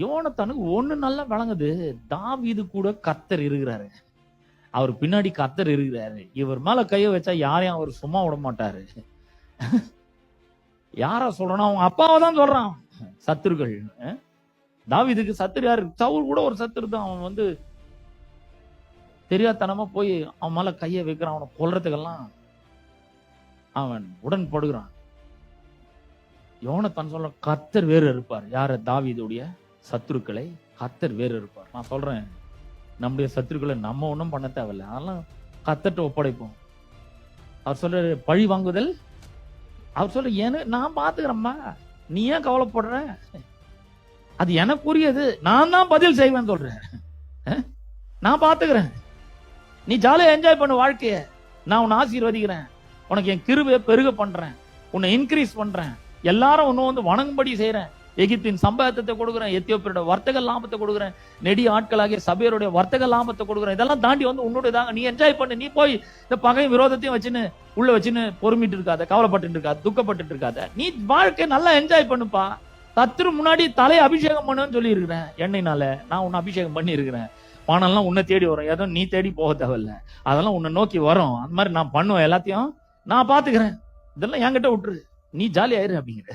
யோனத்தானுக்கு ஒண்ணு நல்லா விளங்குது. தாவீது கூட கர்த்தர் இருக்கிறாரு. அவர் பின்னாடி கர்த்தர் இருக்கிறாரு. இவர் மேல கைய வச்சா யாரையும் அவர் சும்மா விட மாட்டாரு. யாரா சொல்றானோ அவங்க அப்பாவை தான் சொல்றான். சத்துருக்கள். தாவீதுக்கு சத்துரு யாரு? சவுல் கூட ஒரு சத்துரு தான். அவன் தெரியாதனமா போய் அவன் மேல கைய வைக்கிறான். அவனை கொல்றதுக்கெல்லாம் அவன் உடன்படுகிறான். யோனத்தான் சொல்ற கர்த்தர் வேறு இருப்பார். யார? தாவீதுடைய சத்துருக்களை கர்த்தர் வேறு இருப்பார். நான் சொல்றேன், நம்முடைய சத்துருக்களை நம்ம ஒண்ணும் பண்ண தேவையில்லை. அதெல்லாம் கர்த்தர்ட்ட ஒப்படைப்போம். அவர் சொல்ற பழி வாங்குதல், அவர் சொல்ற நான் பாத்துக்கிறேம்மா, நீ ஏன் கவலைப்படுற? அது எனக்குரியது, நான் தான் பதில் செய்வேன் சொல்றேன். நான் பாத்துக்கிறேன், நீ ஜாலியா என்ஜாய் பண்ண வாழ்க்கைய. நான் உன்னை ஆசீர்வதிக்கிறேன், உனக்கு என் கிருபையை பெருக பண்றேன், உன்னை இன்க்ரீஸ் பண்றேன், எல்லாரும் ஒன்னு வணங்கும்படி செய்யறேன், எகிப்தின் சம்பாதத்தை கொடுக்குறேன், எத்தியோப்பியோட வர்த்தக லாபத்தை கொடுக்குறேன், நெடிய ஆட்களாகிய சபையருடைய வர்த்தக லாபத்தை கொடுக்குறேன். இதெல்லாம் தாண்டி உன்னுடையதாங்க, நீ என்ஜாய் பண்ணு. நீ போய் இந்த பகை விரோதத்தையும் வச்சுன்னு உள்ள வச்சுன்னு பொறுமிட்டு இருக்காத, கவலைப்பட்டு இருக்காத, துக்கப்பட்டு இருக்காத. நீ வாழ்க்கை நல்லா என்ஜாய் பண்ணுப்பா. சத்துரு முன்னாடி தலையை அபிஷேகம் பண்ணுன்னு சொல்லி இருக்கிறேன். எண்ணெய்னால நான் உன்னை அபிஷேகம் பண்ணி இருக்கிறேன். பணம்லாம் உன்னை தேடி வரும், ஏதோ நீ தேடி போக தேவையில்ல, அதெல்லாம் உன்னை நோக்கி வரும். அந்த மாதிரி நான் பண்ணுவேன், எல்லாத்தையும் நான் பாத்துக்கிறேன். இதெல்லாம் என்கிட்ட விட்டுரு, நீ ஜாலியாயிரு அப்படிங்கிற.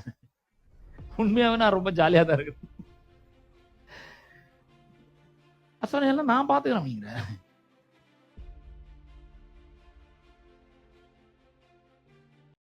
உண்மையாவே நான் ரொம்ப ஜாலியா தான் இருக்கிறேன். நான் பாத்துக்கிறேன் அப்படிங்கிற.